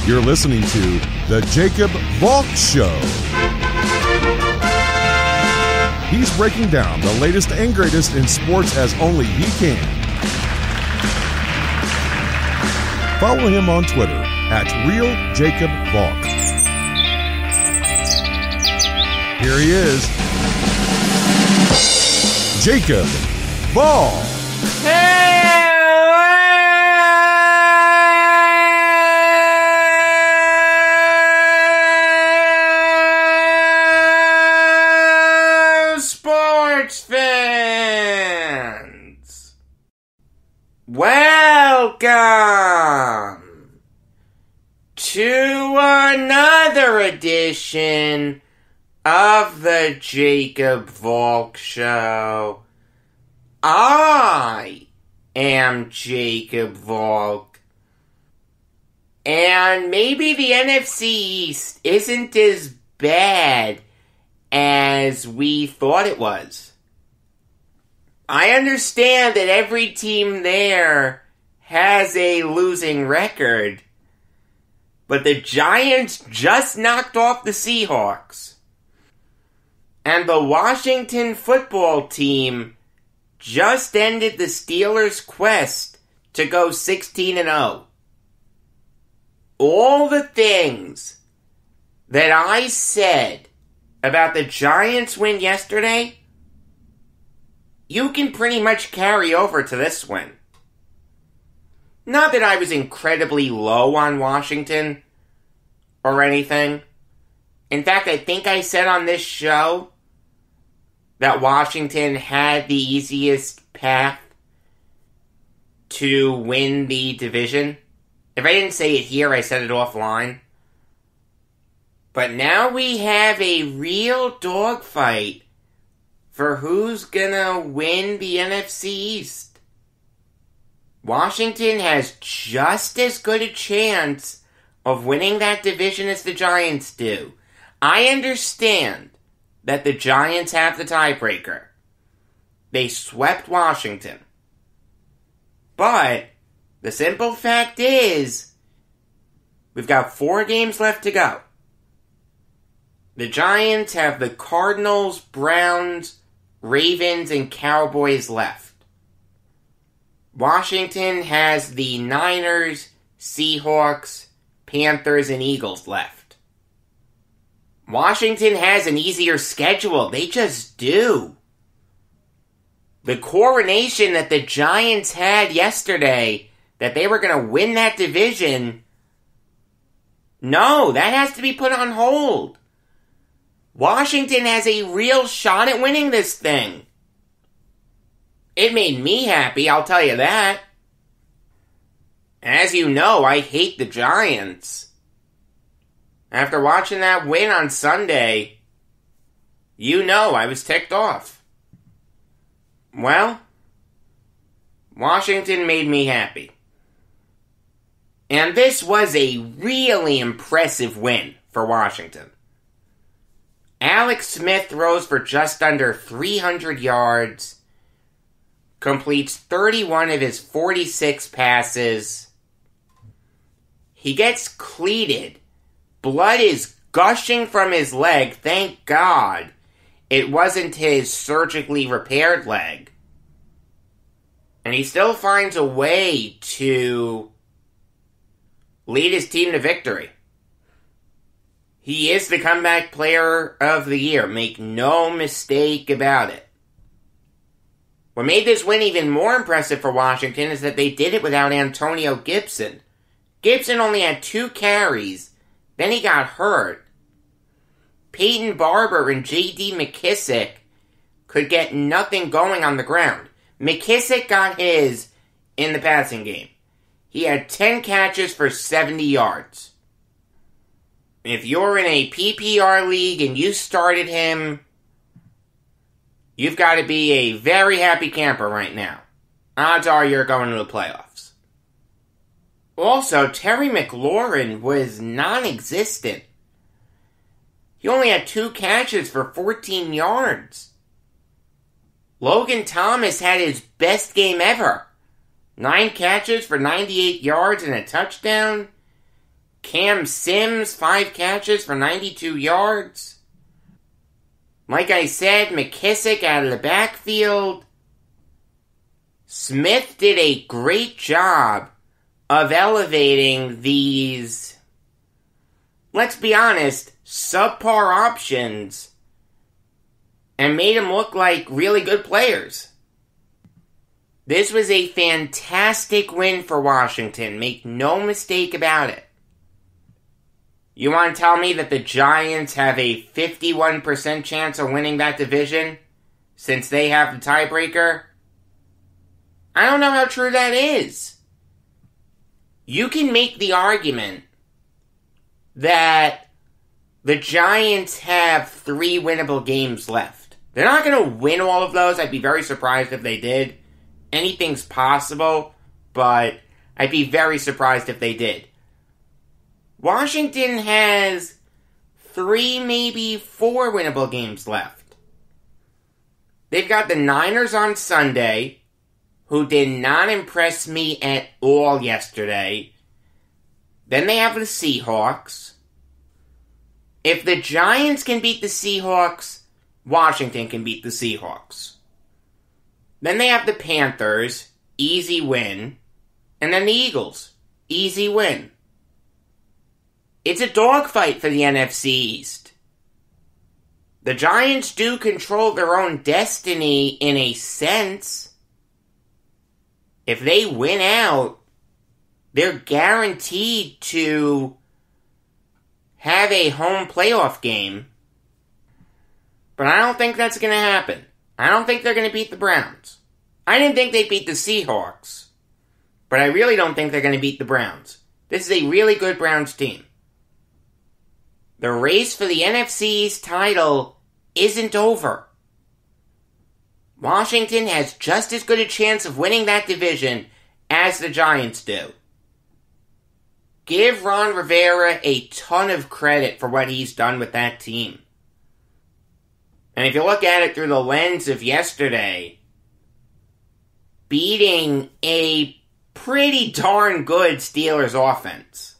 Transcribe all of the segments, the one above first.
You're listening to The Jacob Valk Show. He's breaking down the latest and greatest in sports as only he can. Follow him on Twitter at RealJacobValk. Here he is, Jacob Valk. Sports fans, welcome to another edition of the Jacob Valk Show. I am Jacob Valk, and maybe the NFC East isn't as bad as we thought it was. I understand that every team there has a losing record, but the Giants just knocked off the Seahawks, and the Washington football team just ended the Steelers' quest to go 16-0. All the things that I said about the Giants' win yesterday, you can pretty much carry over to this win. Not that I was incredibly low on Washington or anything. In fact, I think I said on this show that Washington had the easiest path to win the division. If I didn't say it here, I said it offline. But now we have a real dogfight for who's gonna win the NFC East. Washington has just as good a chance of winning that division as the Giants do. I understand that the Giants have the tiebreaker. They swept Washington. But the simple fact is, we've got 4 games left to go. The Giants have the Cardinals, Browns, Ravens, and Cowboys left. Washington has the Niners, Seahawks, Panthers, and Eagles left. Washington has an easier schedule. They just do. The coronation that the Giants had yesterday, that they were going to win that division, no, that has to be put on hold. Washington has a real shot at winning this thing. It made me happy, I'll tell you that. As you know, I hate the Giants. After watching that win on Sunday, you know I was ticked off. Well, Washington made me happy. And this was a really impressive win for Washington. Alex Smith throws for just under 300 yards, completes 31 of his 46 passes. He gets cleated. Blood is gushing from his leg. Thank God it wasn't his surgically repaired leg. And he still finds a way to lead his team to victory. He is the comeback player of the year. Make no mistake about it. What made this win even more impressive for Washington is that they did it without Antonio Gibson. Gibson only had 2 carries. Then he got hurt. Peyton Barber and J.D. McKissick could get nothing going on the ground. McKissick got his in the passing game. He had 10 catches for 70 yards. If you're in a PPR league and you started him, you've got to be a very happy camper right now. Odds are you're going to the playoffs. Also, Terry McLaurin was non-existent. He only had 2 catches for 14 yards. Logan Thomas had his best game ever. 9 catches for 98 yards and a touchdown. Cam Sims, 5 catches for 92 yards. Like I said, McKissick out of the backfield. Smith did a great job of elevating these, let's be honest, subpar options and made them look like really good players. This was a fantastic win for Washington. Make no mistake about it. You want to tell me that the Giants have a 51% chance of winning that division since they have the tiebreaker? I don't know how true that is. You can make the argument that the Giants have 3 winnable games left. They're not going to win all of those. I'd be very surprised if they did. Anything's possible, but I'd be very surprised if they did. Washington has 3, maybe 4 winnable games left. They've got the Niners on Sunday, who did not impress me at all yesterday. Then they have the Seahawks. If the Giants can beat the Seahawks, Washington can beat the Seahawks. Then they have the Panthers, easy win. And then the Eagles, easy win. It's a dogfight for the NFC East. The Giants do control their own destiny in a sense. If they win out, they're guaranteed to have a home playoff game. But I don't think that's going to happen. I don't think they're going to beat the Browns. I didn't think they'd beat the Seahawks. But I really don't think they're going to beat the Browns. This is a really good Browns team. The race for the NFC East title isn't over. Washington has just as good a chance of winning that division as the Giants do. Give Ron Rivera a ton of credit for what he's done with that team. And if you look at it through the lens of yesterday, beating a pretty darn good Steelers offense.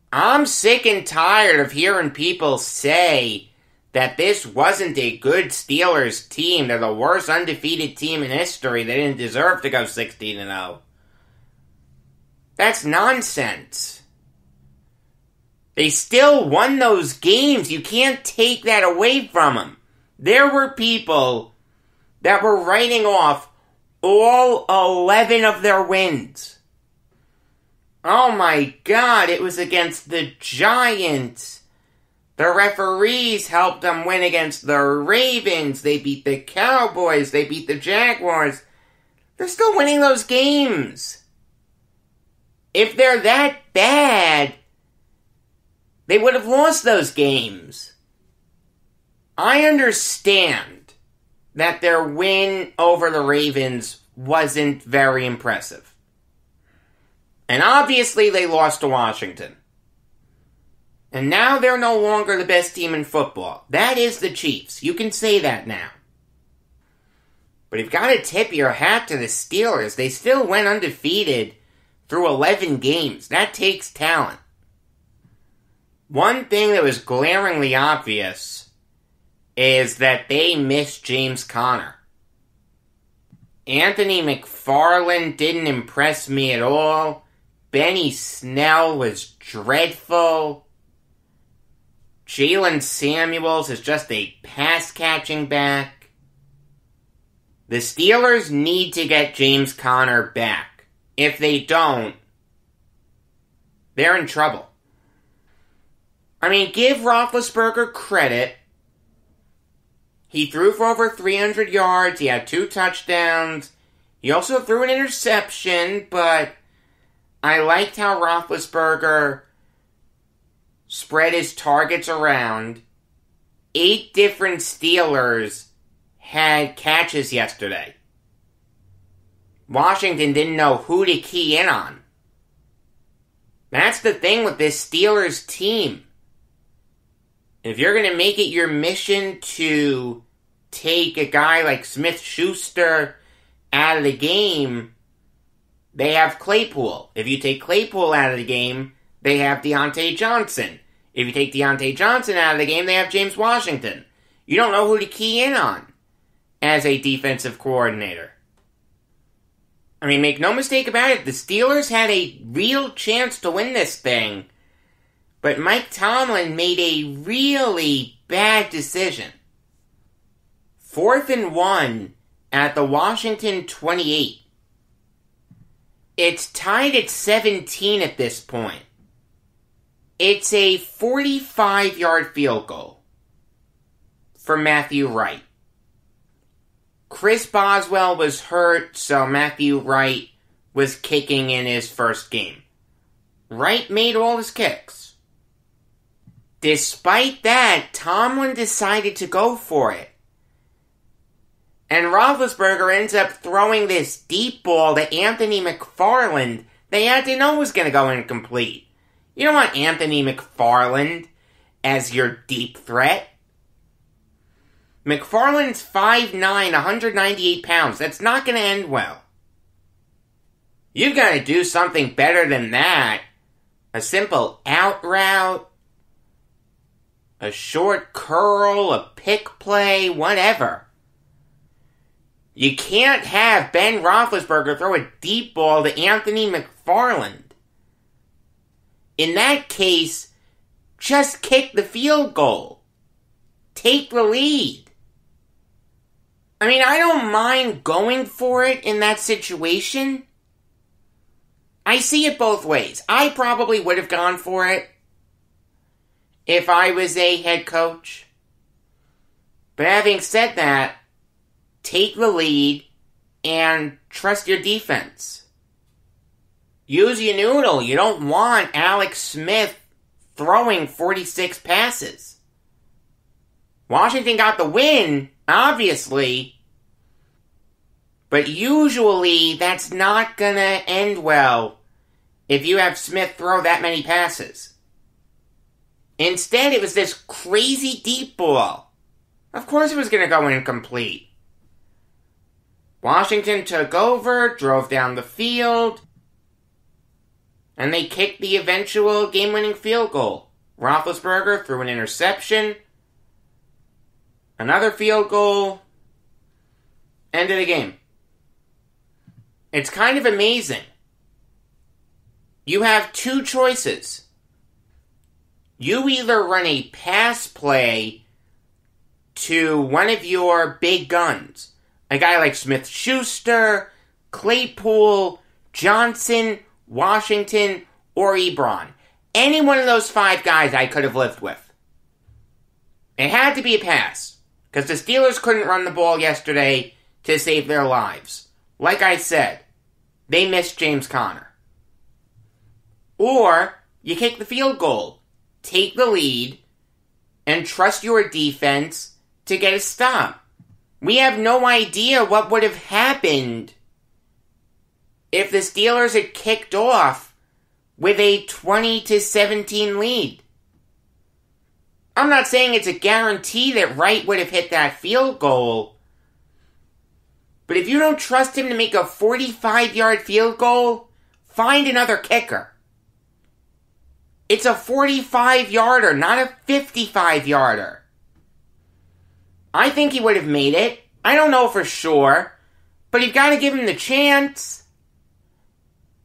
I'm sick and tired of hearing people say that this wasn't a good Steelers team. They're the worst undefeated team in history. They didn't deserve to go 16-0. That's nonsense. They still won those games. You can't take that away from them. There were people that were writing off all 11 of their wins. Oh my God, it was against the Giants. The referees helped them win against the Ravens. They beat the Cowboys. They beat the Jaguars. They're still winning those games. If they're that bad, they would have lost those games. I understand that their win over the Ravens wasn't very impressive. And obviously they lost to Washington. And now they're no longer the best team in football. That is the Chiefs. You can say that now. But you've got to tip your hat to the Steelers. They still went undefeated through 11 games. That takes talent. One thing that was glaringly obvious is that they missed James Conner. Anthony McFarland didn't impress me at all. Benny Snell was dreadful. Jalen Samuels is just a pass-catching back. The Steelers need to get James Conner back. If they don't, they're in trouble. I mean, give Roethlisberger credit. He threw for over 300 yards. He had 2 touchdowns. He also threw an interception, but I liked how Roethlisberger spread his targets around. 8 different Steelers had catches yesterday. Washington didn't know who to key in on. That's the thing with this Steelers team. If you're going to make it your mission to take a guy like Smith-Schuster out of the game, they have Claypool. If you take Claypool out of the game, they have Deontay Johnson. If you take Deontay Johnson out of the game, they have James Washington. You don't know who to key in on as a defensive coordinator. I mean, make no mistake about it, the Steelers had a real chance to win this thing, but Mike Tomlin made a really bad decision. 4th and 1 at the Washington 28. It's tied at 17 at this point. It's a 45-yard field goal for Matthew Wright. Chris Boswell was hurt, so Matthew Wright was kicking in his first game. Wright made all his kicks. Despite that, Tomlin decided to go for it. And Roethlisberger ends up throwing this deep ball to Anthony McFarland they had to know was going to go incomplete. You don't want Anthony McFarland as your deep threat. McFarland's 5'9", 198 pounds. That's not going to end well. You've got to do something better than that. A simple out route, a short curl, a pick play, whatever. You can't have Ben Roethlisberger throw a deep ball to Anthony McFarland. In that case, just kick the field goal. Take the lead. I mean, I don't mind going for it in that situation. I see it both ways. I probably would have gone for it if I was a head coach. But having said that, take the lead and trust your defense. Use your noodle. You don't want Alex Smith throwing 46 passes. Washington got the win, obviously, but usually that's not gonna end well if you have Smith throw that many passes. Instead, it was this crazy deep ball. Of course it was gonna go incomplete. Washington took over, drove down the field, and they kicked the eventual game-winning field goal. Roethlisberger threw an interception. Another field goal. End of the game. It's kind of amazing. You have two choices. You either run a pass play to one of your big guns. A guy like Smith-Schuster, Claypool, Johnson, Washington, or Ebron. Any one of those 5 guys I could have lived with. It had to be a pass, because the Steelers couldn't run the ball yesterday to save their lives. Like I said, they missed James Conner. Or, you kick the field goal, take the lead, and trust your defense to get a stop. We have no idea what would have happened if the Steelers had kicked off with a 20-17 lead. I'm not saying it's a guarantee that Wright would have hit that field goal, but if you don't trust him to make a 45-yard field goal, find another kicker. It's a 45-yarder, not a 55-yarder. I think he would have made it. I don't know for sure, but you've got to give him the chance.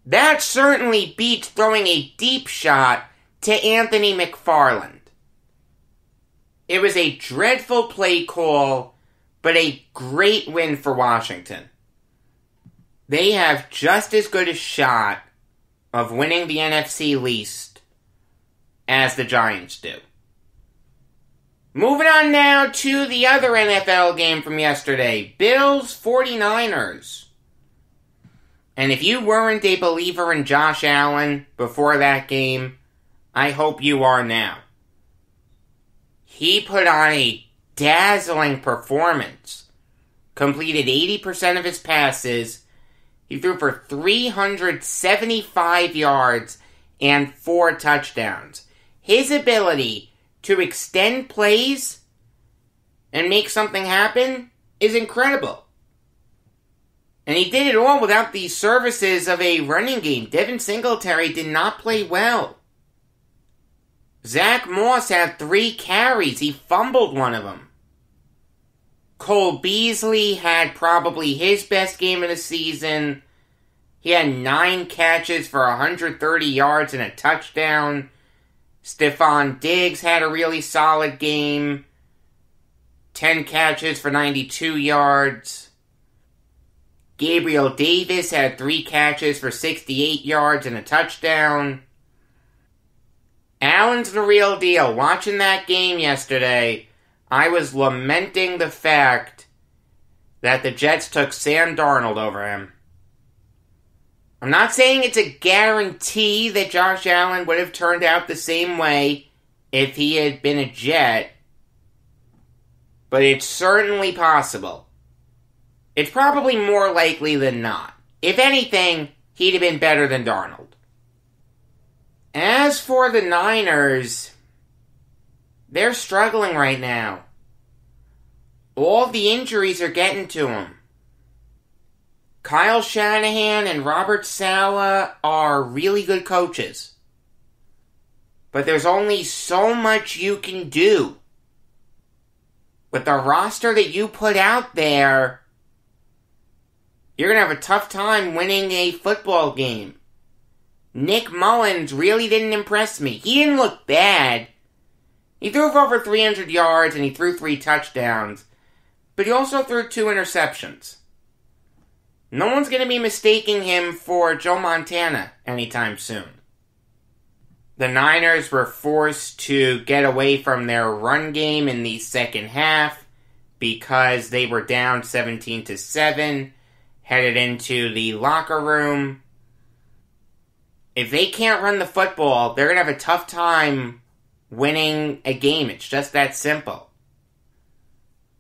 That certainly beats throwing a deep shot to Anthony McFarland. It was a dreadful play call, but a great win for Washington. They have just as good a shot of winning the NFC least as the Giants do. Moving on now to the other NFL game from yesterday, Bills 49ers. And if you weren't a believer in Josh Allen before that game, I hope you are now. He put on a dazzling performance. Completed 80% of his passes. He threw for 375 yards and 4 touchdowns. His ability to extend plays and make something happen is incredible. And he did it all without the services of a running game. Devin Singletary did not play well. Zach Moss had 3 carries. He fumbled one of them. Cole Beasley had probably his best game of the season. He had 9 catches for 130 yards and a touchdown. Stephon Diggs had a really solid game. 10 catches for 92 yards. Gabriel Davis had 3 catches for 68 yards and a touchdown. Allen's the real deal. Watching that game yesterday, I was lamenting the fact that the Jets took Sam Darnold over him. I'm not saying it's a guarantee that Josh Allen would have turned out the same way if he had been a Jet, but it's certainly possible. It's probably more likely than not. If anything, he'd have been better than Darnold. As for the Niners, they're struggling right now. All the injuries are getting to them. Kyle Shanahan and Robert Saleh are really good coaches. But there's only so much you can do. With the roster that you put out there, you're going to have a tough time winning a football game. Nick Mullins really didn't impress me. He didn't look bad. He threw for over 300 yards and he threw 3 touchdowns. But he also threw 2 interceptions. No one's going to be mistaking him for Joe Montana anytime soon. The Niners were forced to get away from their run game in the second half because they were down 17-7, headed into the locker room. If they can't run the football, they're going to have a tough time winning a game. It's just that simple.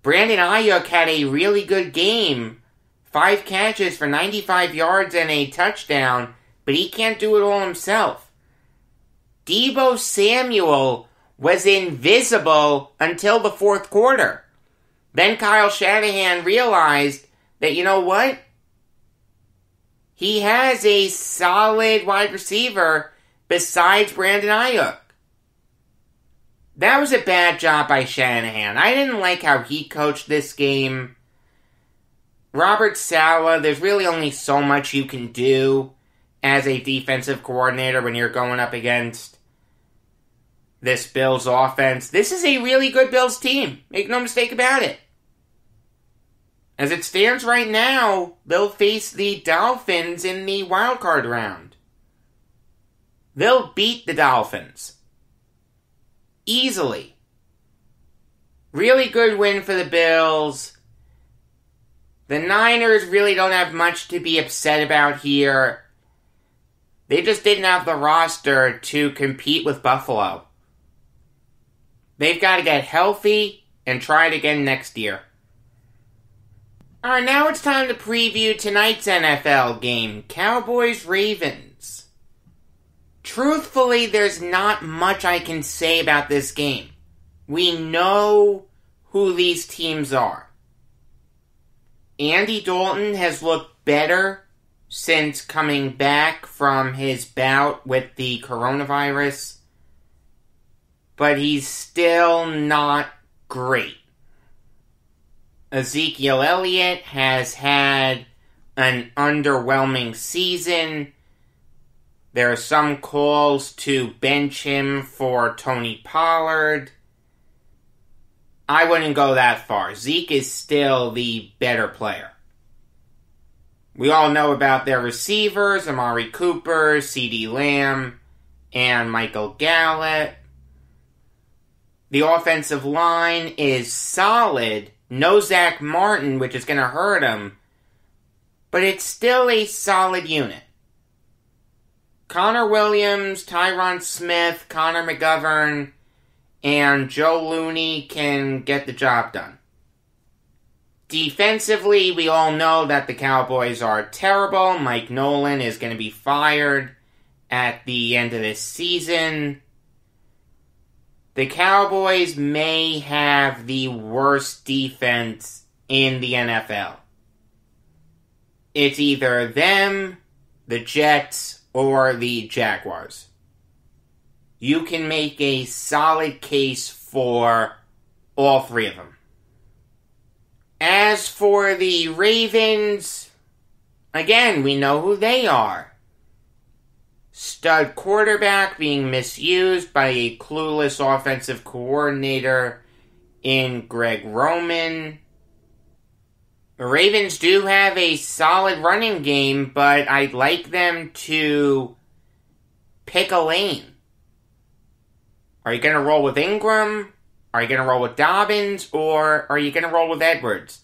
Brandon Ayuk had a really good game. 5 catches for 95 yards and a touchdown, but he can't do it all himself. Deebo Samuel was invisible until the fourth quarter. Then Kyle Shanahan realized that, you know what? He has a solid wide receiver besides Brandon Ayuk. That was a bad job by Shanahan. I didn't like how he coached this game. Robert Saleh, there's really only so much you can do as a defensive coordinator when you're going up against this Bills offense. This is a really good Bills team. Make no mistake about it. As it stands right now, they'll face the Dolphins in the wildcard round. They'll beat the Dolphins. Easily. Really good win for the Bills. The Niners really don't have much to be upset about here. They just didn't have the roster to compete with Buffalo. They've got to get healthy and try it again next year. Alright, now it's time to preview tonight's NFL game, Cowboys-Ravens. Truthfully, there's not much I can say about this game. We know who these teams are. Andy Dalton has looked better since coming back from his bout with the coronavirus, but he's still not great. Ezekiel Elliott has had an underwhelming season. There are some calls to bench him for Tony Pollard. I wouldn't go that far. Zeke is still the better player. We all know about their receivers, Amari Cooper, CeeDee Lamb, and Michael Gallup. The offensive line is solid. No Zach Martin, which is going to hurt him, but it's still a solid unit. Connor Williams, Tyron Smith, Connor McGovern, and Joe Looney can get the job done. Defensively, we all know that the Cowboys are terrible. Mike Nolan is going to be fired at the end of this season. The Cowboys may have the worst defense in the NFL. It's either them, the Jets, or the Jaguars. you can make a solid case for all three of them. As for the Ravens, again, we know who they are. Stud quarterback being misused by a clueless offensive coordinator in Greg Roman. The Ravens do have a solid running game, but I'd like them to pick a lane. Are you going to roll with Ingram? Are you going to roll with Dobbins? Or are you going to roll with Edwards?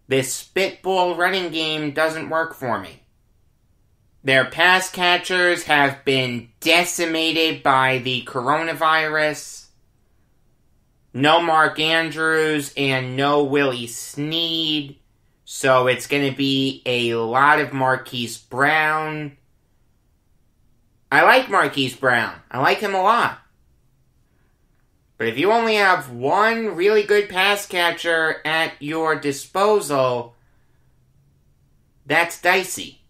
This spitball running game doesn't work for me. Their pass catchers have been decimated by the coronavirus. No Mark Andrews and no Willie Snead. So it's going to be a lot of Marquise Brown. I like Marquise Brown. I like him a lot. But if you only have one really good pass catcher at your disposal, that's dicey.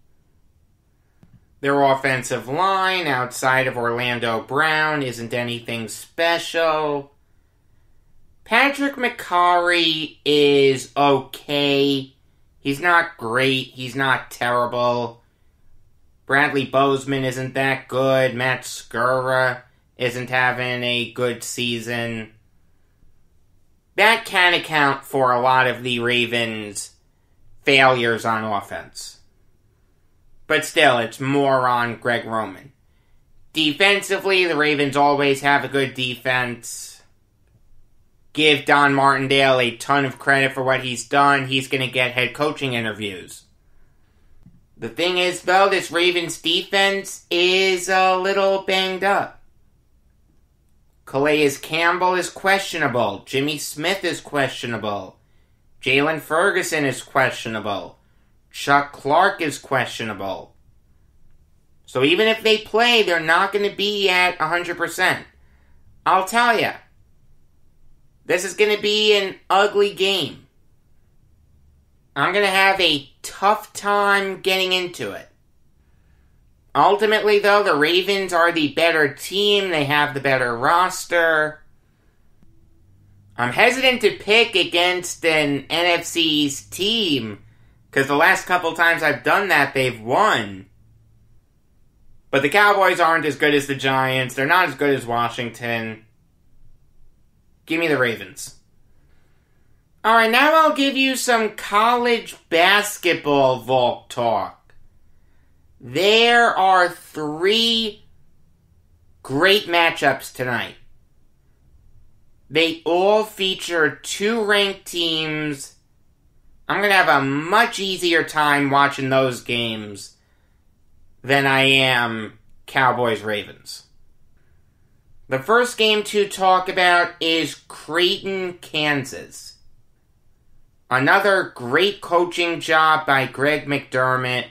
Their offensive line outside of Orlando Brown isn't anything special. Patrick McCarry is okay. He's not great. He's not terrible. Bradley Bozeman isn't that good. Matt Skura isn't having a good season. That can account for a lot of the Ravens' failures on offense. But still, it's more on Greg Roman. Defensively, the Ravens always have a good defense. Give Don Martindale a ton of credit for what he's done. He's going to get head coaching interviews. The thing is, though, this Ravens defense is a little banged up. Calais Campbell is questionable. Jimmy Smith is questionable. Jalen Ferguson is questionable. Chuck Clark is questionable. So even if they play, they're not going to be at 100%. I'll tell you, this is going to be an ugly game. I'm going to have a tough time getting into it. Ultimately, though, the Ravens are the better team. They have the better roster. I'm hesitant to pick against an NFC East team, because the last couple times I've done that, they've won. But the Cowboys aren't as good as the Giants. They're not as good as Washington. Give me the Ravens. Alright, now I'll give you some college basketball Valk talk. There are 3 great matchups tonight. They all feature 2 ranked teams. I'm going to have a much easier time watching those games than I am Cowboys-Ravens. The first game to talk about is Creighton, Kansas. Another great coaching job by Greg McDermott,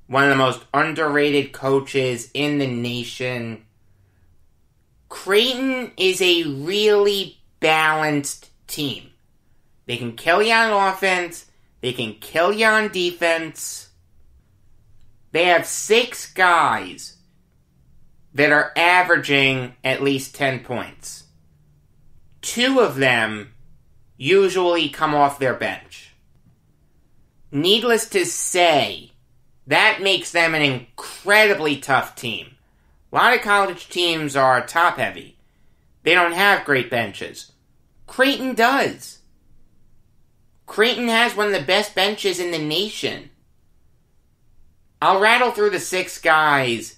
one of the most underrated coaches in the nation. Creighton is a really balanced team. They can kill you on offense. They can kill you on defense. They have 6 guys that are averaging at least 10 points. 2 of them usually come off their bench. Needless to say, that makes them an incredibly tough team. A lot of college teams are top-heavy. They don't have great benches. Creighton does. Creighton has one of the best benches in the nation. I'll rattle through the 6 guys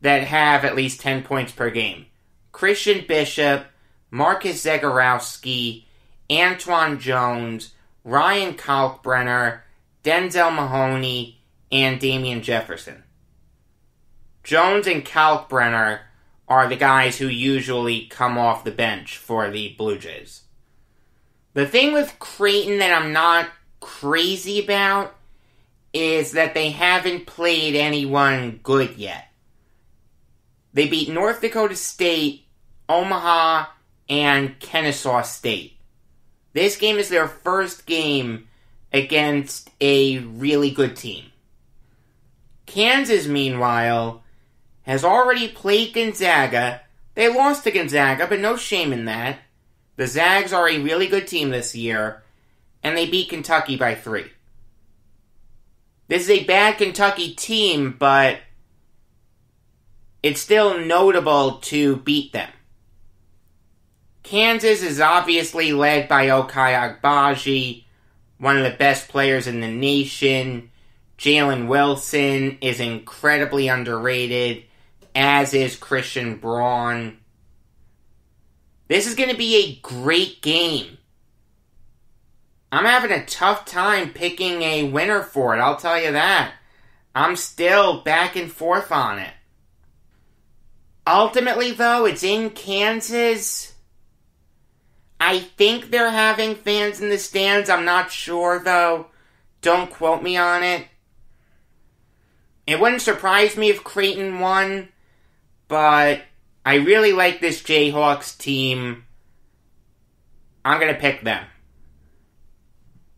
that have at least 10 points per game. Christian Bishop, Marcus Zagorowski, Antoine Jones, Ryan Kalkbrenner, Denzel Mahoney, and Damian Jefferson. Jones and Kalkbrenner are the guys who usually come off the bench for the Blue Jays. The thing with Creighton that I'm not crazy about is that they haven't played anyone good yet. They beat North Dakota State, Omaha, and Kennesaw State. This game is their first game against a really good team. Kansas, meanwhile, has already played Gonzaga. They lost to Gonzaga, but no shame in that. The Zags are a really good team this year, and they beat Kentucky by 3. This is a bad Kentucky team, but it's still notable to beat them. Kansas is obviously led by Ochai Agbaji, one of the best players in the nation. Jalen Wilson is incredibly underrated, as is Christian Braun. This is going to be a great game. I'm having a tough time picking a winner for it, I'll tell you that. I'm still back and forth on it. Ultimately, though, it's in Kansas. I think they're having fans in the stands. I'm not sure, though. Don't quote me on it. It wouldn't surprise me if Creighton won, but I really like this Jayhawks team. I'm going to pick them.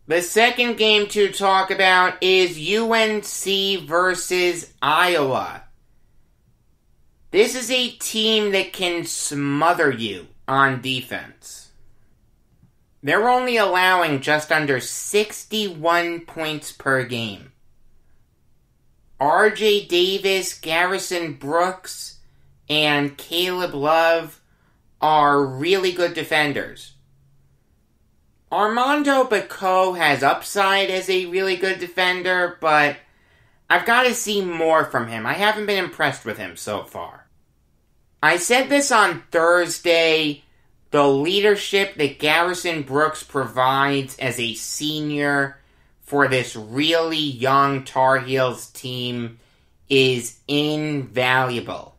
The second game to talk about is UNC versus Iowa. This is a team that can smother you on defense. They're only allowing just under 61 points per game. RJ Davis, Garrison Brooks, and Caleb Love are really good defenders. Armando Bacot has upside as a really good defender, but I've got to see more from him. I haven't been impressed with him so far. I said this on Thursday. The leadership that Garrison Brooks provides as a senior for this really young Tar Heels team is invaluable.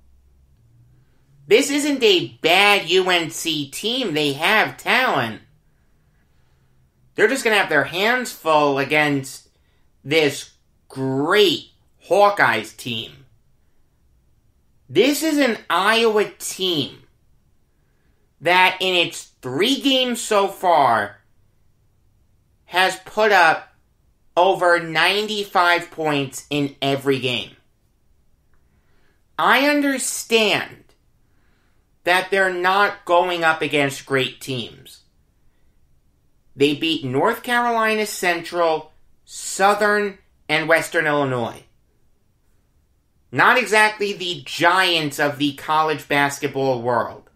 This isn't a bad UNC team. They have talent. They're just going to have their hands full against this great Hawkeyes team. This is an Iowa team that in its 3 games so far has put up over 95 points in every game. I understand that they're not going up against great teams. They beat North Carolina Central, Southern, and Western Illinois. Not exactly the giants of the college basketball world.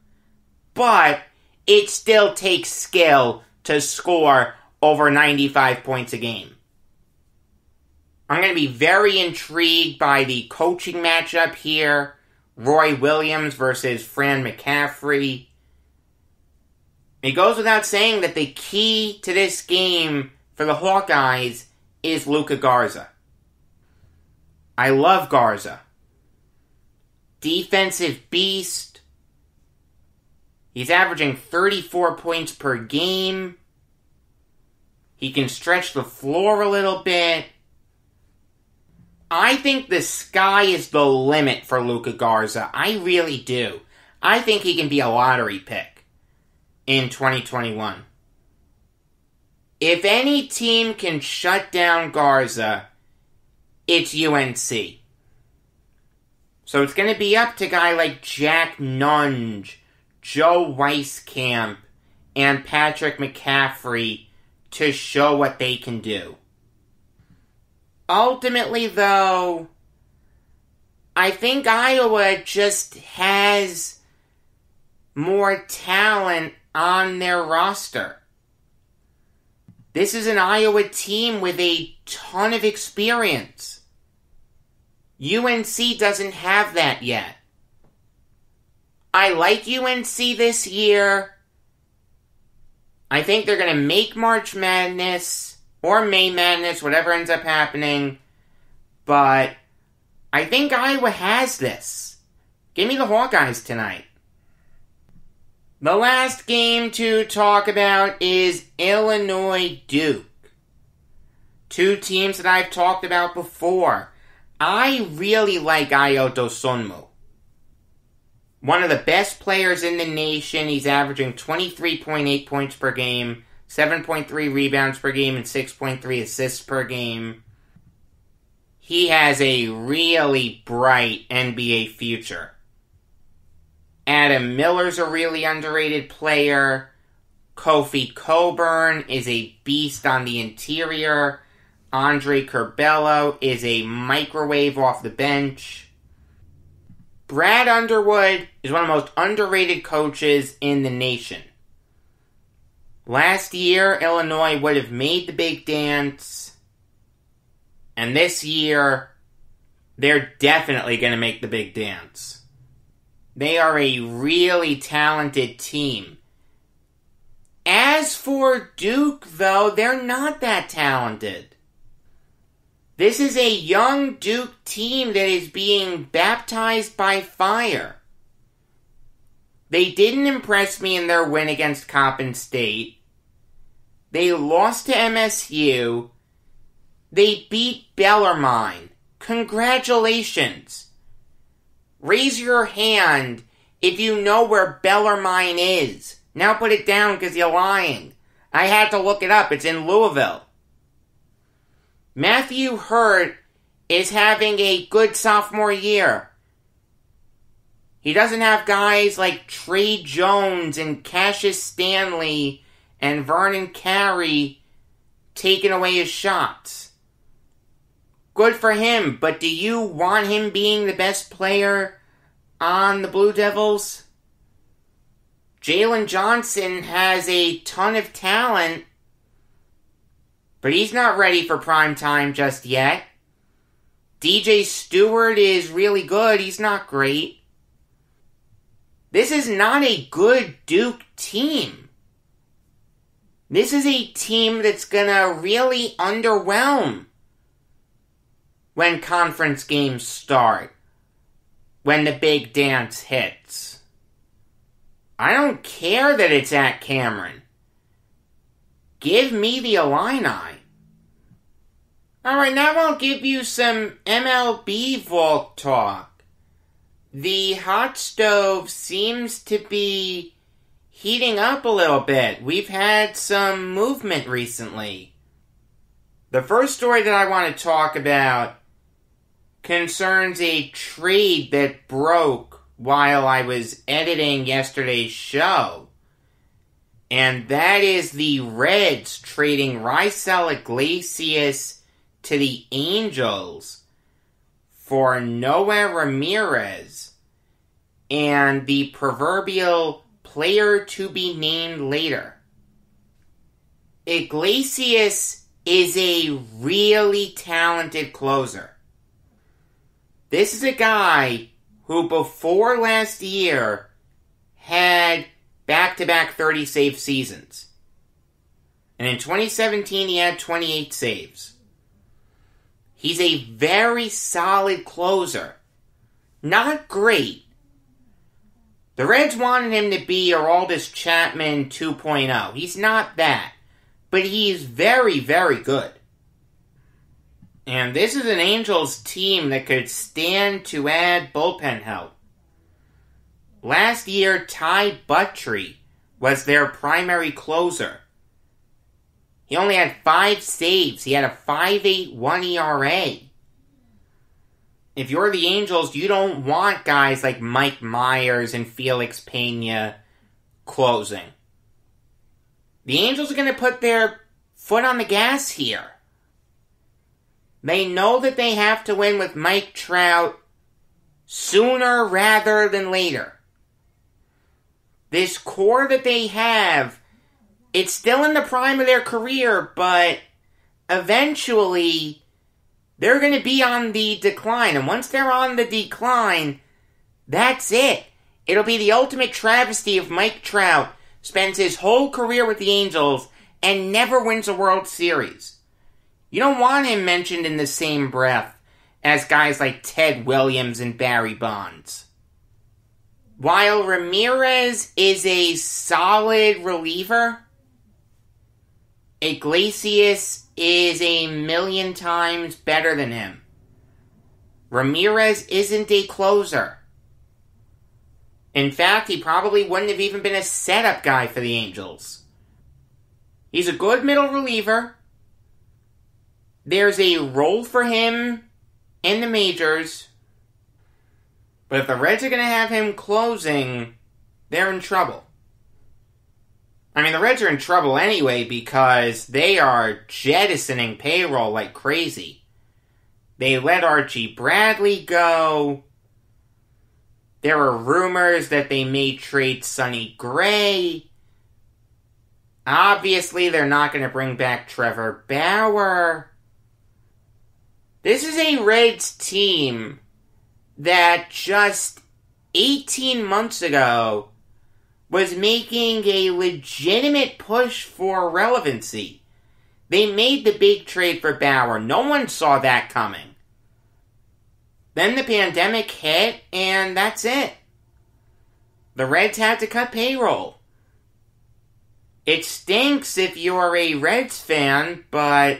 But it still takes skill to score over 95 points a game. I'm going to be very intrigued by the coaching matchup here. Roy Williams versus Fran McCaffrey. It goes without saying that the key to this game for the Hawkeyes is Luka Garza. I love Garza. Defensive beast. He's averaging 34 points per game. He can stretch the floor a little bit. I think the sky is the limit for Luka Garza. I really do. I think he can be a lottery pick in 2021. If any team can shut down Garza, it's UNC. So it's going to be up to a guy like Jack Nunge, Joe Weiskamp, and Patrick McCaffrey to show what they can do. Ultimately, though, I think Iowa just has more talent on their roster. This is an Iowa team with a ton of experience. UNC doesn't have that yet. I like UNC this year. I think they're going to make March Madness or May Madness, whatever ends up happening. But I think Iowa has this. Give me the Hawkeyes tonight. The last game to talk about is Illinois-Duke. 2 teams that I've talked about before. I really like Ayo Dosunmu. One of the best players in the nation. He's averaging 23.8 points per game, 7.3 rebounds per game, and 6.3 assists per game. He has a really bright NBA future. Adam Miller's a really underrated player. Kofi Coburn is a beast on the interior. Andre Curbelo is a microwave off the bench. Brad Underwood is one of the most underrated coaches in the nation. Last year, Illinois would have made the big dance. And this year, they're definitely going to make the big dance. They are a really talented team. As for Duke, though, they're not that talented. This is a young Duke team that is being baptized by fire. They didn't impress me in their win against Coppin State. They lost to MSU. They beat Bellarmine. Congratulations. Raise your hand if you know where Bellarmine is. Now put it down because you're lying. I had to look it up. It's in Louisville. Matthew Hurt is having a good sophomore year. He doesn't have guys like Trey Jones and Cassius Stanley and Vernon Carey taking away his shots. Good for him, but do you want him being the best player on the Blue Devils? Jalen Johnson has a ton of talent, but he's not ready for prime time just yet. DJ Stewart is really good. He's not great. This is not a good Duke team. This is a team that's gonna really underwhelm when conference games start, when the big dance hits. I don't care that it's at Cameron. Give me the Illini. Alright, now I'll give you some MLB Valk talk. The hot stove seems to be heating up a little bit. We've had some movement recently. The first story that I want to talk about concerns a trade that broke while I was editing yesterday's show. And that is the Reds trading Raisel Iglesias to the Angels for Noah Ramirez and the proverbial player to be named later. Iglesias is a really talented closer. This is a guy who before last year had back-to-back 30-save seasons. And in 2017, he had 28 saves. He's a very solid closer. Not great. The Reds wanted him to be Aroldis Chapman 2.0. He's not that. But he's very, very good. And this is an Angels team that could stand to add bullpen help. Last year, Ty Buttrey was their primary closer. He only had 5 saves. He had a 5.81 ERA. If you're the Angels, you don't want guys like Mike Myers and Felix Pena closing. The Angels are going to put their foot on the gas here. They know that they have to win with Mike Trout sooner rather than later. This core that they have, it's still in the prime of their career, but eventually they're going to be on the decline. And once they're on the decline, that's it. It'll be the ultimate travesty if Mike Trout spends his whole career with the Angels and never wins a World Series. You don't want him mentioned in the same breath as guys like Ted Williams and Barry Bonds. While Ramirez is a solid reliever, Iglesias is a million times better than him. Ramirez isn't a closer. In fact, he probably wouldn't have even been a setup guy for the Angels. He's a good middle reliever. There's a role for him in the majors. But if the Reds are going to have him closing, they're in trouble. I mean, the Reds are in trouble anyway because they are jettisoning payroll like crazy. They let Archie Bradley go. There are rumors that they may trade Sonny Gray. Obviously, they're not going to bring back Trevor Bauer. This is a Reds team that just 18 months ago was making a legitimate push for relevancy. They made the big trade for Bauer. No one saw that coming. Then the pandemic hit, and that's it. The Reds had to cut payroll. It stinks if you're a Reds fan, but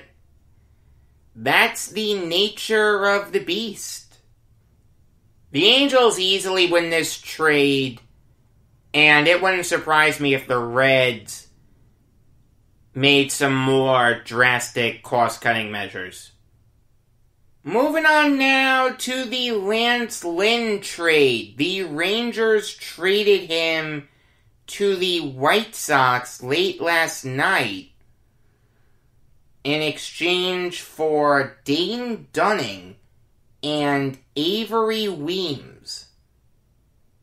that's the nature of the beast. The Angels easily win this trade, and it wouldn't surprise me if the Reds made some more drastic cost-cutting measures. Moving on now to the Lance Lynn trade. The Rangers traded him to the White Sox late last night in exchange for Dane Dunning and Avery Weems.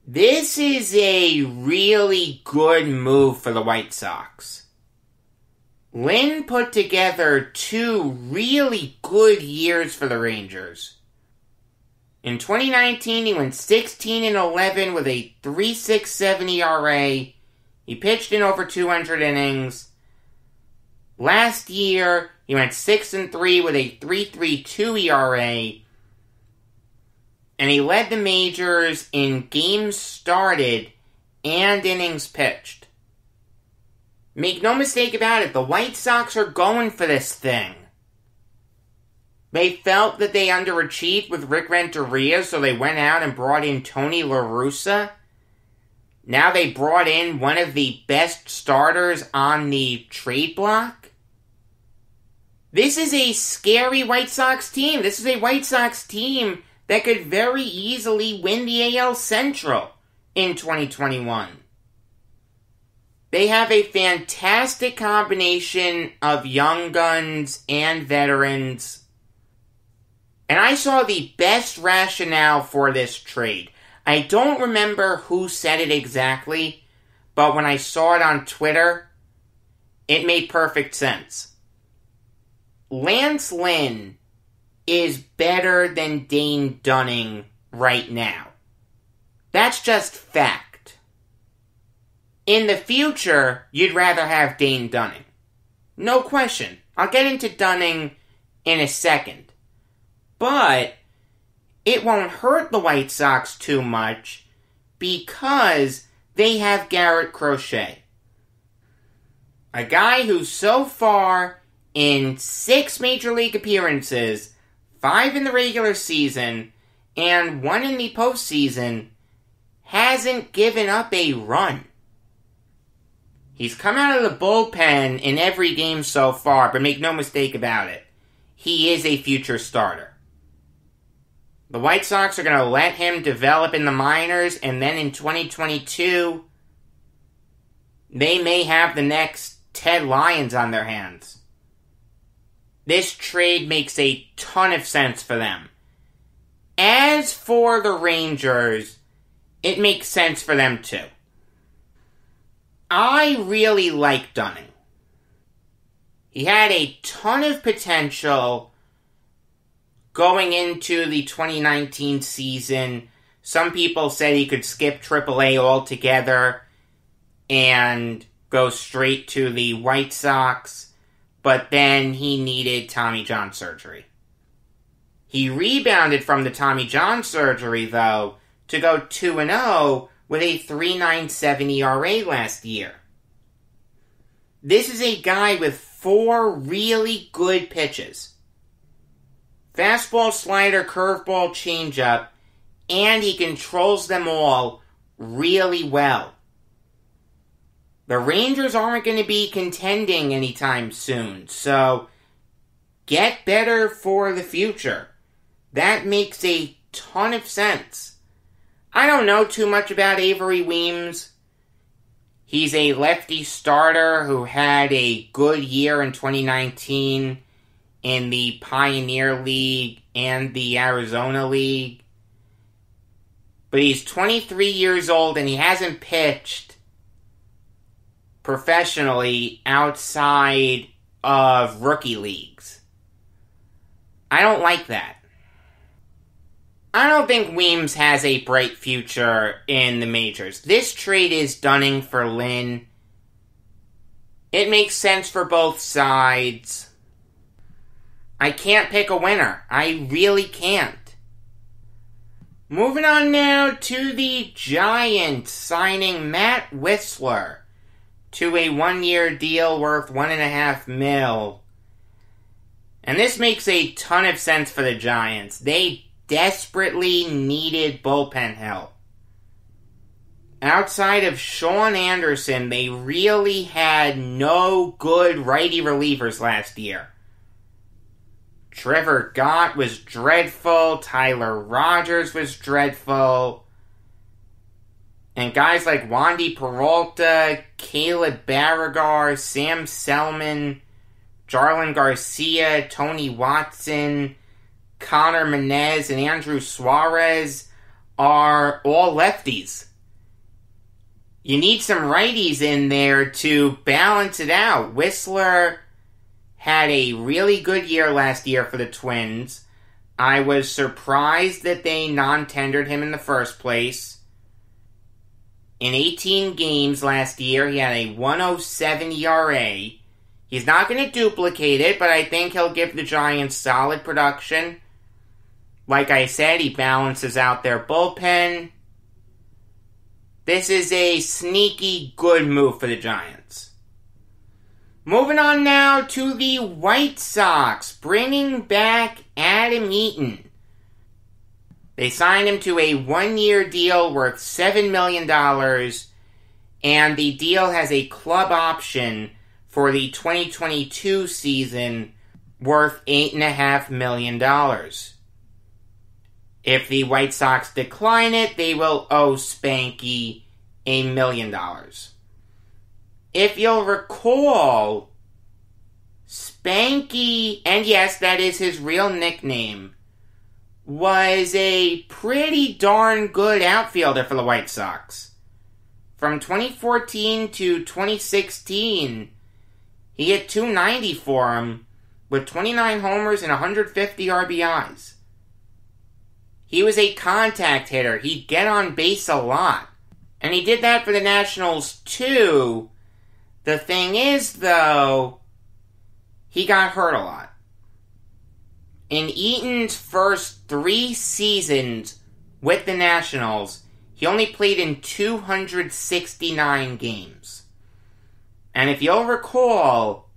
This is a really good move for the White Sox. Lynn put together 2 really good years for the Rangers. In 2019, he went 16-11 with a 3.67 ERA. He pitched in over 200 innings. Last year, he went 6-3 with a 3.32 ERA. And he led the majors in games started and innings pitched. Make no mistake about it, the White Sox are going for this thing. They felt that they underachieved with Rick Renteria, so they went out and brought in Tony La Russa. Now they brought in one of the best starters on the trade block. This is a scary White Sox team. This is a White Sox team that could very easily win the AL Central in 2021. They have a fantastic combination of young guns and veterans. And I saw the best rationale for this trade. I don't remember who said it exactly, but when I saw it on Twitter, it made perfect sense. Lance Lynn is better than Dane Dunning right now. That's just fact. In the future, you'd rather have Dane Dunning. No question. I'll get into Dunning in a second. But it won't hurt the White Sox too much because they have Garrett Crochet. A guy who so far in 6 Major League appearances, 5 in the regular season, and 1 in the postseason, hasn't given up a run. He's come out of the bullpen in every game so far, but make no mistake about it, he is a future starter. The White Sox are going to let him develop in the minors, and then in 2022, they may have the next Ted Lyons on their hands. This trade makes a ton of sense for them. As for the Rangers, it makes sense for them too. I really like Dunning. He had a ton of potential going into the 2019 season. Some people said he could skip AAA altogether and go straight to the White Sox, but then he needed Tommy John surgery. He rebounded from the Tommy John surgery, though, to go 2-0 with a 3.97 ERA last year. This is a guy with 4 really good pitches. Fastball, slider, curveball, changeup, and he controls them all really well. The Rangers aren't going to be contending anytime soon, so get better for the future. That makes a ton of sense. I don't know too much about Avery Weems. He's a lefty starter who had a good year in 2019 in the Pioneer League and the Arizona League. But he's 23 years old and he hasn't pitched professionally outside of rookie leagues. I don't like that. I don't think Weems has a bright future in the majors. This trade is Dunning for Lynn. It makes sense for both sides. I can't pick a winner. I really can't. Moving on now to the Giants signing Matt Whistler to a 1-year deal worth $1.5 million. And this makes a ton of sense for the Giants. They desperately needed bullpen help. Outside of Sean Anderson, they really had no good righty relievers last year. Trevor Gott was dreadful, Tyler Rogers was dreadful, and guys like Wandy Peralta, Caleb Barragar, Sam Selman, Jarlin Garcia, Tony Watson, Connor Menez, and Andrew Suarez are all lefties. You need some righties in there to balance it out. Whistler had a really good year last year for the Twins. I was surprised that they non-tendered him in the first place. In 18 games last year, he had a 1.07 ERA. He's not going to duplicate it, but I think he'll give the Giants solid production. Like I said, he balances out their bullpen. This is a sneaky good move for the Giants. Moving on now to the White Sox, bringing back Adam Eaton. They signed him to a 1-year deal worth $7 million, and the deal has a club option for the 2022 season worth $8.5 million. If the White Sox decline it, they will owe Spanky $1 million. If you'll recall, Spanky, and yes, that is his real nickname, was a pretty darn good outfielder for the White Sox. From 2014 to 2016, he hit .290 for him with 29 homers and 150 RBIs. He was a contact hitter. He'd get on base a lot. And he did that for the Nationals too. The thing is, though, he got hurt a lot. In Eaton's first 3 seasons with the Nationals, he only played in 269 games. And if you'll recall,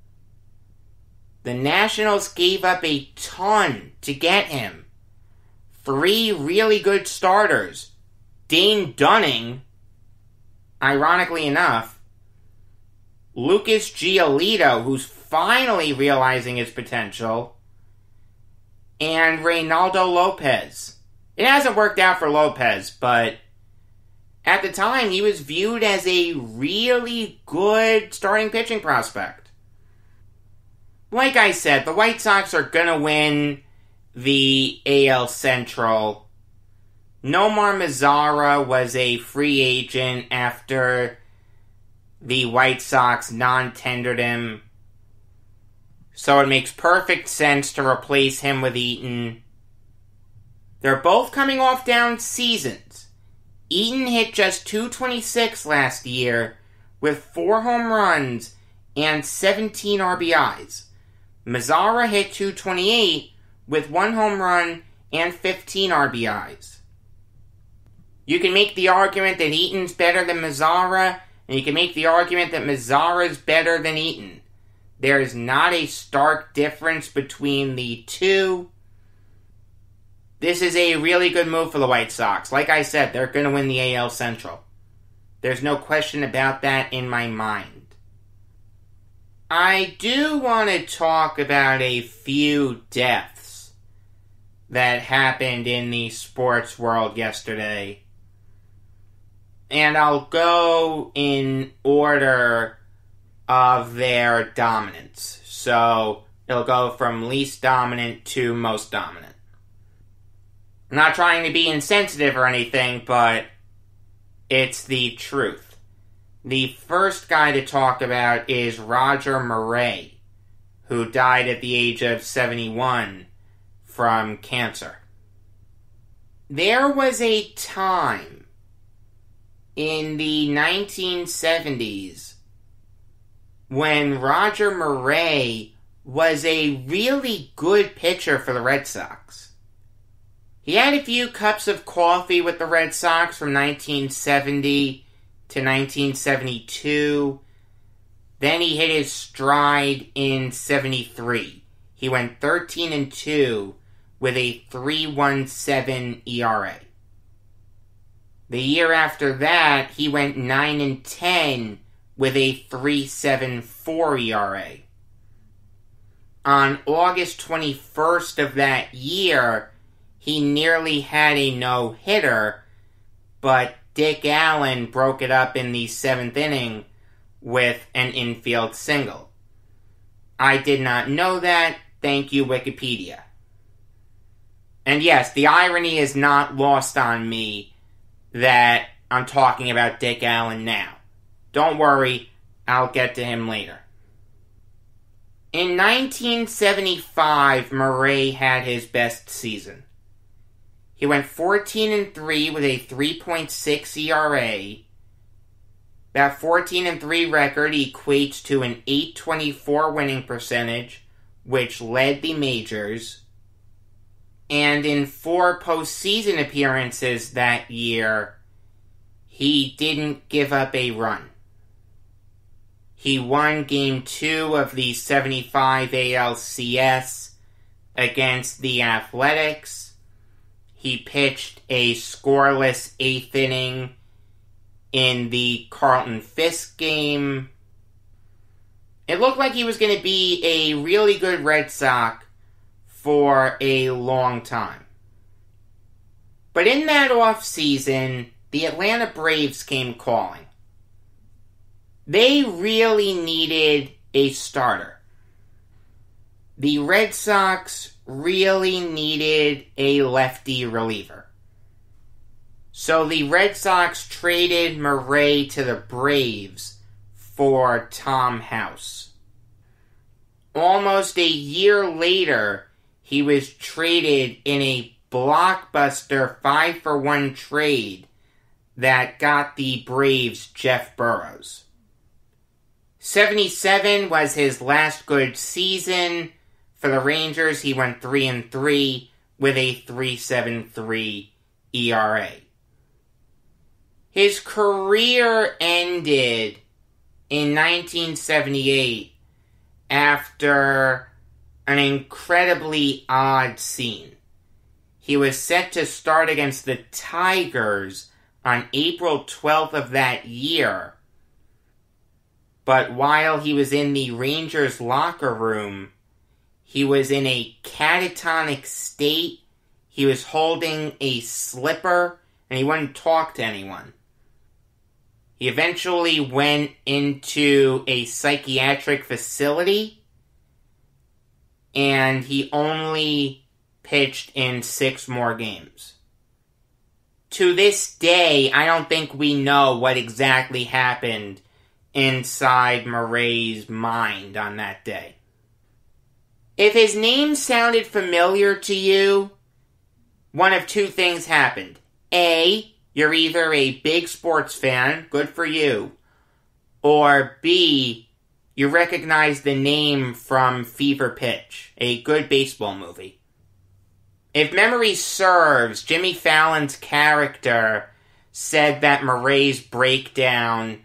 the Nationals gave up a ton to get him. 3 really good starters. Dane Dunning, ironically enough, Lucas Giolito, who's finally realizing his potential, and Reynaldo Lopez. It hasn't worked out for Lopez, but at the time he was viewed as a really good starting pitching prospect. Like I said, the White Sox are going to win the AL Central. Nomar Mazara was a free agent after the White Sox non-tendered him, so it makes perfect sense to replace him with Eaton. They're both coming off down seasons. Eaton hit just .226 last year with 4 home runs and 17 RBIs. Mazara hit .228 with 1 home run and 15 RBIs. You can make the argument that Eaton's better than Mazara, and you can make the argument that Mazzara's better than Eaton. There is not a stark difference between the two. This is a really good move for the White Sox. Like I said, they're going to win the AL Central. There's no question about that in my mind. I do want to talk about a few deaths that happened in the sports world yesterday. And I'll go in order of their dominance. So it'll go from least dominant to most dominant. I'm not trying to be insensitive or anything, but it's the truth. The first guy to talk about is Roger Moret, who died at the age of 71 from cancer. There was a time in the 1970s when Roger Moret was a really good pitcher for the Red Sox. He had a few cups of coffee with the Red Sox from 1970 to 1972. Then he hit his stride in 73. He went 13-2 with a 3.17 ERA. The year after that, he went 9-10 with a 3.74 ERA. On August 21st of that year, he nearly had a no-hitter, but Dick Allen broke it up in the 7th inning with an infield single. I did not know that. Thank you, Wikipedia. And yes, the irony is not lost on me that I'm talking about Dick Allen now. Don't worry, I'll get to him later. In 1975, Moret had his best season. He went 14-3 with a 3.6 ERA. That 14-3 record equates to an .824 winning percentage, which led the majors. And in 4 postseason appearances that year, he didn't give up a run. He won Game 2 of the 75 ALCS against the Athletics. He pitched a scoreless 8th inning in the Carlton Fisk game. It looked like he was going to be a really good Red Sox for a long time. But in that offseason, the Atlanta Braves came calling. They really needed a starter. The Red Sox really needed a lefty reliever. So the Red Sox traded Moret to the Braves for Tom House. Almost a year later, he was traded in a blockbuster 5-for-1 trade that got the Braves Jeff Burroughs. 77 was his last good season. For the Rangers, he went 3-3 with a 3.73 ERA. His career ended in 1978 after an incredibly odd scene. He was set to start against the Tigers on April 12th of that year. But while he was in the Rangers locker room, he was in a catatonic state. He was holding a slipper, and he wouldn't talk to anyone. He eventually went into a psychiatric facility, and he only pitched in 6 more games. To this day, I don't think we know what exactly happened inside Moret's mind on that day. If his name sounded familiar to you, one of 2 things happened. A, you're either a big sports fan, good for you, or B, you recognize the name from Fever Pitch, a good baseball movie. If memory serves, Jimmy Fallon's character said that Moret's breakdown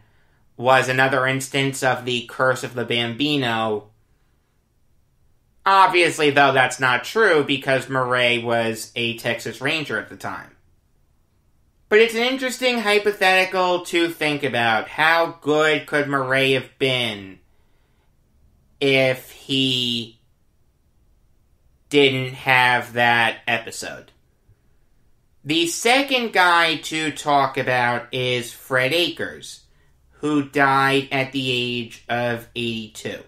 was another instance of the curse of the Bambino. Obviously, though, that's not true because Moret was a Texas Ranger at the time. But it's an interesting hypothetical to think about. How good could Moret have been if he didn't have that episode? The second guy to talk about is Fred Akers, who died at the age of 82.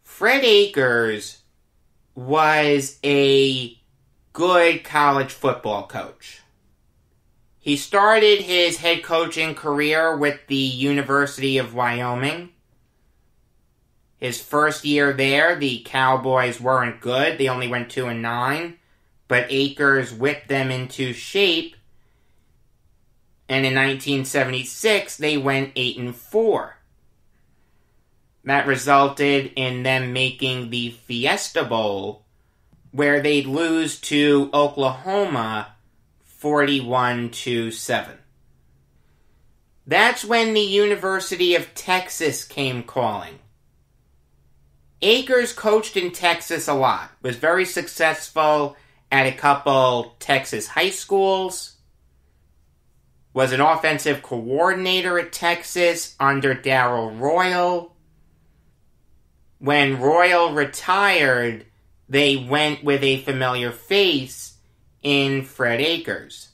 Fred Akers was a good college football coach. He started his head coaching career with the University of Wyoming. His first year there, the Cowboys weren't good. They only went 2-9. But Akers whipped them into shape. And in 1976, they went 8-4. That resulted in them making the Fiesta Bowl, where they'd lose to Oklahoma 41-7. That's when the University of Texas came calling. Akers coached in Texas a lot, was very successful at a couple Texas high schools, was an offensive coordinator at Texas under Darrell Royal. When Royal retired, they went with a familiar face in Fred Akers.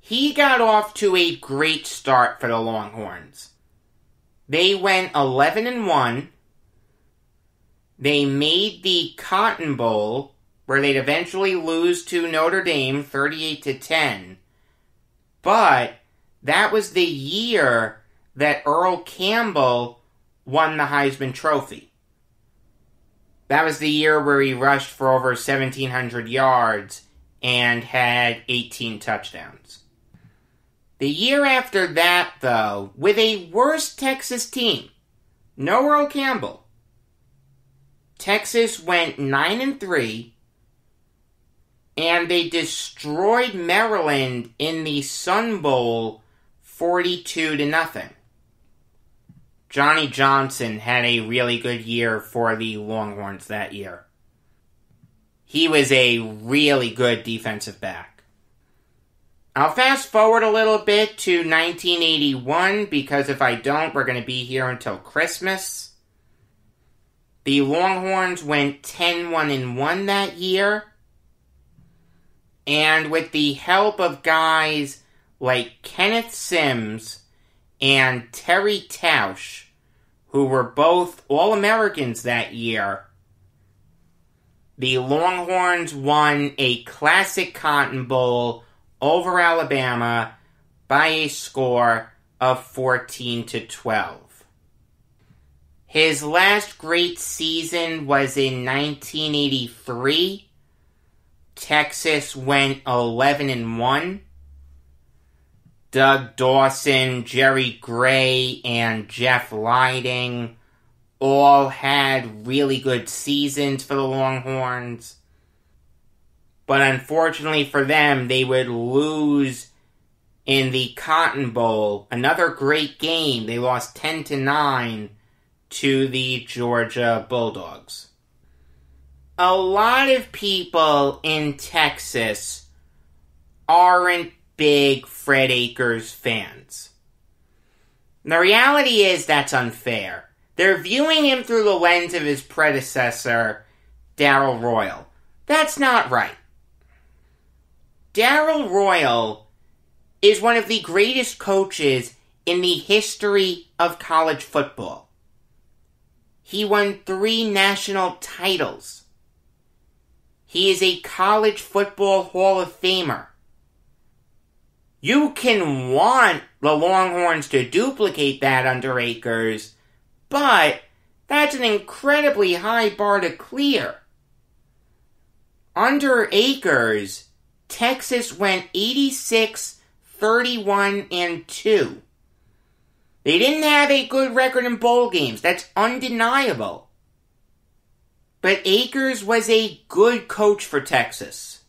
He got off to a great start for the Longhorns. They went 11-1. They made the Cotton Bowl, where they'd eventually lose to Notre Dame 38-10. But that was the year that Earl Campbell won the Heisman Trophy. That was the year where he rushed for over 1,700 yards and had 18 touchdowns. The year after that, though, with a worse Texas team, no Earl Campbell, Texas went 9-3, and they destroyed Maryland in the Sun Bowl 42-0. Johnny Johnson had a really good year for the Longhorns that year. He was a really good defensive back. I'll fast forward a little bit to 1981, because if I don't, we're going to be here until Christmas. The Longhorns went 10-1-1 that year. And with the help of guys like Kenneth Sims and Terry Tausch, who were both All-Americans that year, the Longhorns won a classic Cotton Bowl over Alabama by a score of 14-12. His last great season was in 1983. Texas went 11-1. Doug Dawson, Jerry Gray, and Jeff Lighting all had really good seasons for the Longhorns. But unfortunately for them, they would lose in the Cotton Bowl. Another great game. They lost 10-9 to the Georgia Bulldogs. A lot of people in Texas aren't big Fred Akers fans. The reality is that's unfair. They're viewing him through the lens of his predecessor, Darrell Royal. That's not right. Darrell Royal is one of the greatest coaches in the history of college football. He won 3 national titles. He is a college football Hall of Famer. You can want the Longhorns to duplicate that under Akers, but that's an incredibly high bar to clear. Under Akers, Texas went 86-31-2. They didn't have a good record in bowl games. That's undeniable. But Akers was a good coach for Texas.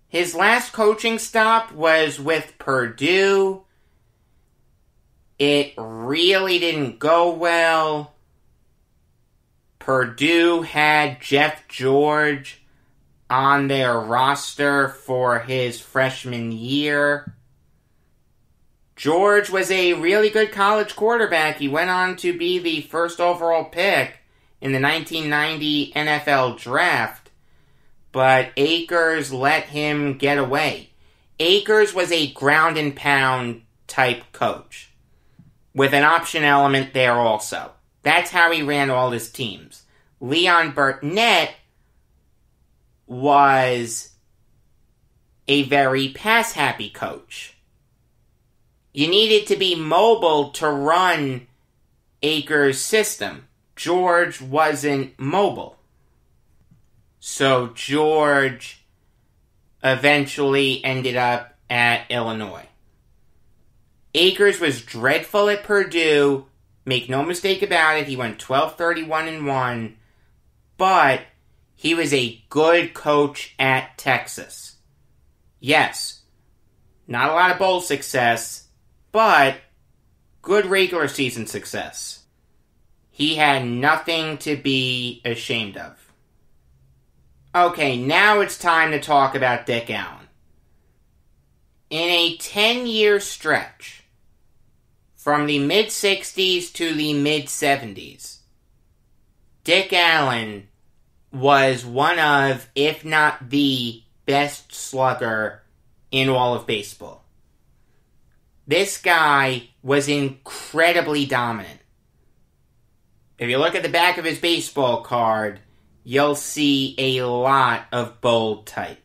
His last coaching stop was with Purdue. It really didn't go well. Purdue had Jeff George on their roster for his freshman year. George was a really good college quarterback. He went on to be the first overall pick in the 1990 NFL Draft. but Akers let him get away. Akers was a ground and pound type coach, with an option element there also. That's how he ran all his teams. Leon Burnett was a very pass-happy coach. You needed to be mobile to run Akers' system. George wasn't mobile. So George eventually ended up at Illinois. Akers was dreadful at Purdue. Make no mistake about it, he went 12-31-1. But he was a good coach at Texas. Yes, not a lot of bowl success, but good regular season success. He had nothing to be ashamed of. Okay, now it's time to talk about Dick Allen. In a 10-year stretch, from the mid-60s to the mid-70s, Dick Allen was one of, if not the best slugger in all of baseball. This guy was incredibly dominant. If you look at the back of his baseball card, you'll see a lot of bold type.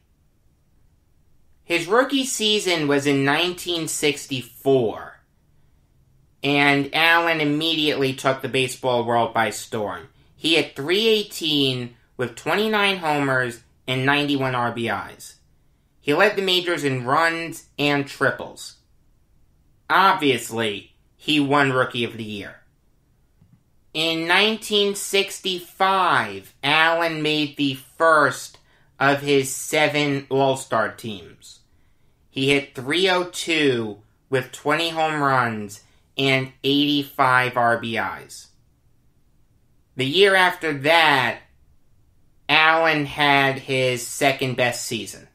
His rookie season was in 1964, and Allen immediately took the baseball world by storm. He hit .318 with 29 homers and 91 RBIs. He led the majors in runs and triples. Obviously, he won Rookie of the Year. In 1965, Allen made the first of his 7 All-Star teams. He hit .302 with 20 home runs and 85 RBIs. The year after that, Allen had his second best season.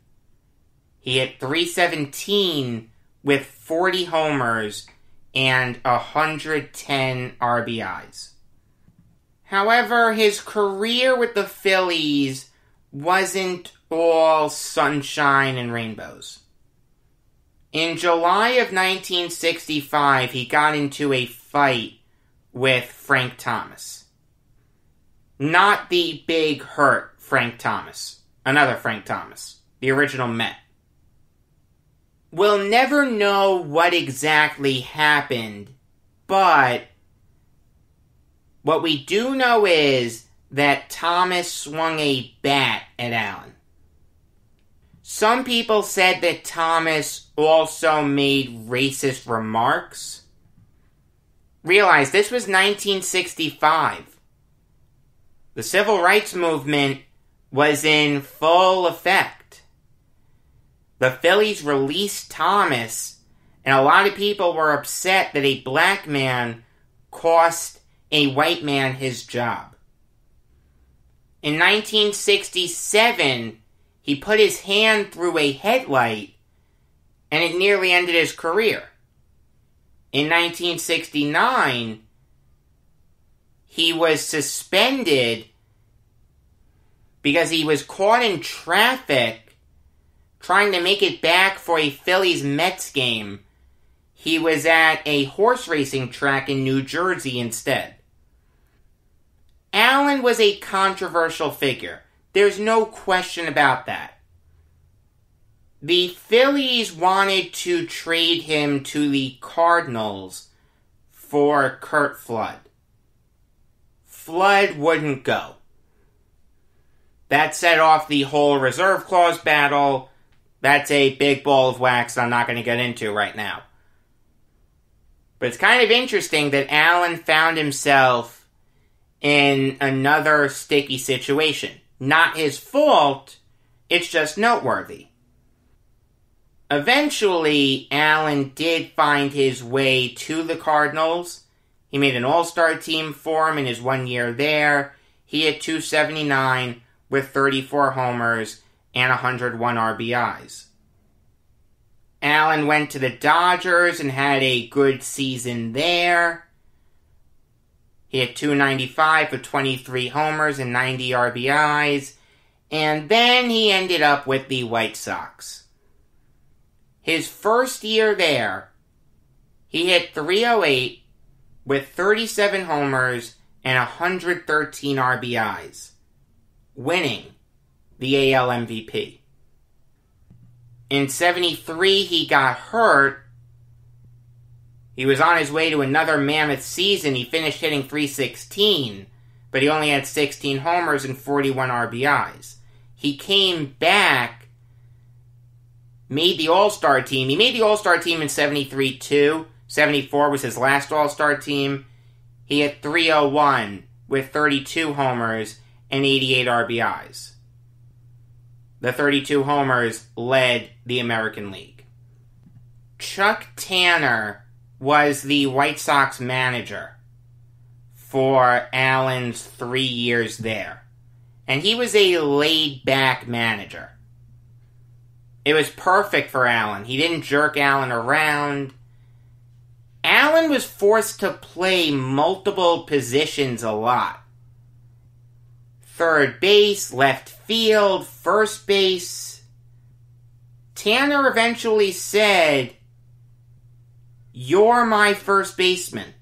He hit .317 with 40 homers and 110 RBIs. However, his career with the Phillies wasn't all sunshine and rainbows. In July of 1965, he got into a fight with Frank Thomas. Not the big hurt Frank Thomas. Another Frank Thomas. The original Met. We'll never know what exactly happened, but what we do know is that Thomas swung a bat at Allen. Some people said that Thomas also made racist remarks. Realize this was 1965. The Civil Rights Movement was in full effect. The Phillies released Thomas, and a lot of people were upset that a black man cost a white man his job. In 1967, he put his hand through a headlight, and it nearly ended his career. In 1969, he was suspended because he was caught in traffic trying to make it back for a Phillies-Mets game. He was at a horse racing track in New Jersey instead. Allen was a controversial figure. There's no question about that. The Phillies wanted to trade him to the Cardinals for Curt Flood. Flood wouldn't go. That set off the whole reserve clause battle. That's a big ball of wax I'm not going to get into right now. But it's kind of interesting that Allen found himself in another sticky situation. Not his fault, it's just noteworthy. Eventually, Allen did find his way to the Cardinals. He made an all-star team for him in his 1 year there. He hit .279 with 34 homers and 101 RBIs. Allen went to the Dodgers and had a good season there. He hit .295 with 23 homers and 90 RBIs. And then he ended up with the White Sox. His first year there, he hit .308 with 37 homers and 113 RBIs, winning the AL MVP. In '73, he got hurt. He was on his way to another mammoth season. He finished hitting .316, but he only had 16 homers and 41 RBIs. He came back, made the All-Star team. He made the All-Star team in '73 too. '74 was his last All-Star team. He hit .301 with 32 homers and 88 RBIs. The 32 homers led the American League. Chuck Tanner was the White Sox manager for Allen's 3 years there. And he was a laid-back manager. It was perfect for Allen. He didn't jerk Allen around. Allen was forced to play multiple positions a lot. Third base, left field, first base. Tanner eventually said, "You're my first baseman."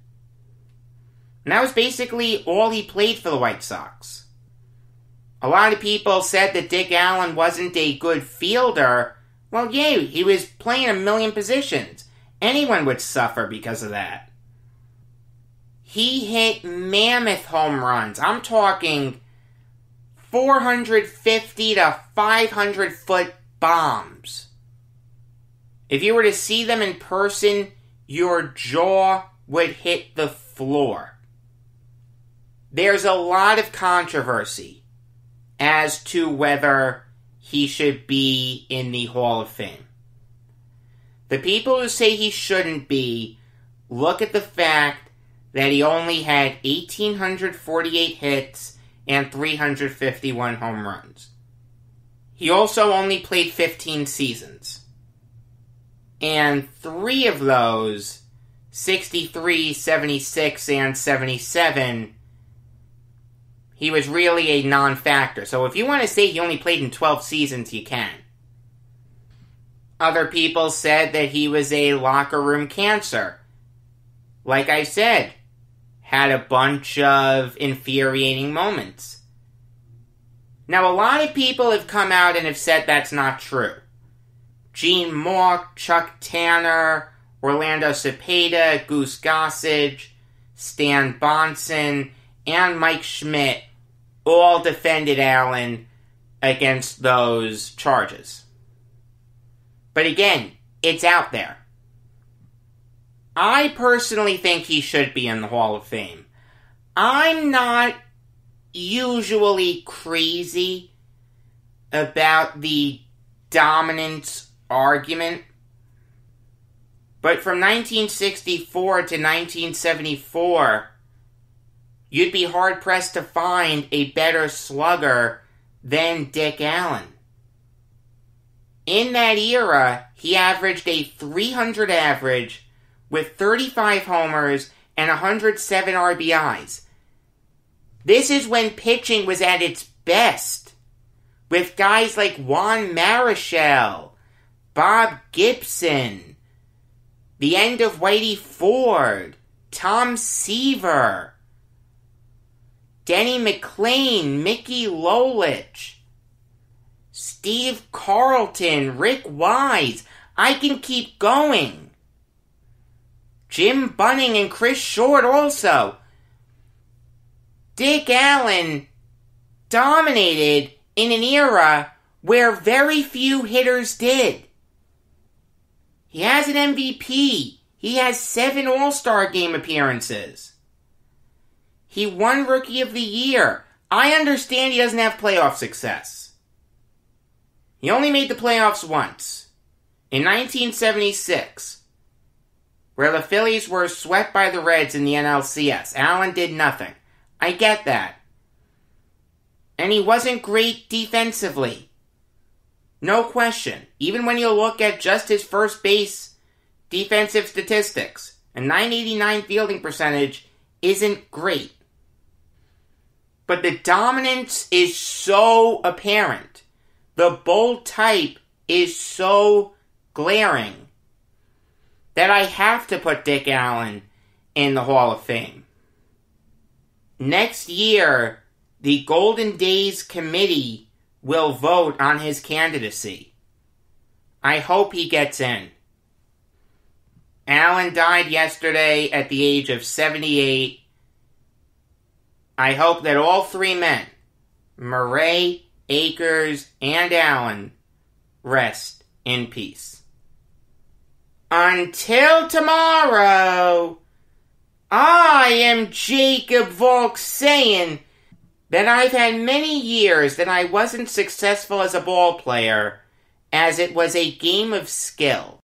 And that was basically all he played for the White Sox. A lot of people said that Dick Allen wasn't a good fielder. Well, yeah, he was playing a million positions. Anyone would suffer because of that. He hit mammoth home runs. I'm talking 450 to 500-foot bombs. If you were to see them in person, your jaw would hit the floor. There's a lot of controversy as to whether he should be in the Hall of Fame. The people who say he shouldn't be look at the fact that he only had 1,848 hits and 351 home runs. He also only played 15 seasons. And 3 of those, 63, 76, and 77, he was really a non-factor. So if you want to say he only played in 12 seasons, you can. Other people said that he was a locker room cancer. Like I said, had a bunch of infuriating moments. Now, a lot of people have come out and have said that's not true. Gene Mauch, Chuck Tanner, Orlando Cepeda, Goose Gossage, Stan Bonson, and Mike Schmidt all defended Allen against those charges. But again, it's out there. I personally think he should be in the Hall of Fame. I'm not usually crazy about the dominance argument, but from 1964 to 1974, you'd be hard-pressed to find a better slugger than Dick Allen. In that era, he averaged a .300 average with 35 homers and 107 RBIs. This is when pitching was at its best, with guys like Juan Marichal, Bob Gibson, the end of Whitey Ford, Tom Seaver, Denny McLain, Mickey Lolich, Steve Carlton, Rick Wise. I can keep going. Jim Bunning and Chris Short also. Dick Allen dominated in an era where very few hitters did. He has an MVP. He has 7 All-Star Game appearances. He won Rookie of the Year. I understand he doesn't have playoff success. He only made the playoffs once. In 1976, where the Phillies were swept by the Reds in the NLCS. Allen did nothing. I get that. And he wasn't great defensively. No question. Even when you look at just his first base defensive statistics, a .989 fielding percentage isn't great. But the dominance is so apparent. The bold type is so glaring that I have to put Dick Allen in the Hall of Fame. Next year, the Golden Days Committee will vote on his candidacy. I hope he gets in. Allen died yesterday at the age of 78. I hope that all three men, Moret, Akers, and Allen, rest in peace. Until tomorrow, I am Jacob Valk saying that I've had many years that I wasn't successful as a ball player, as it was a game of skill.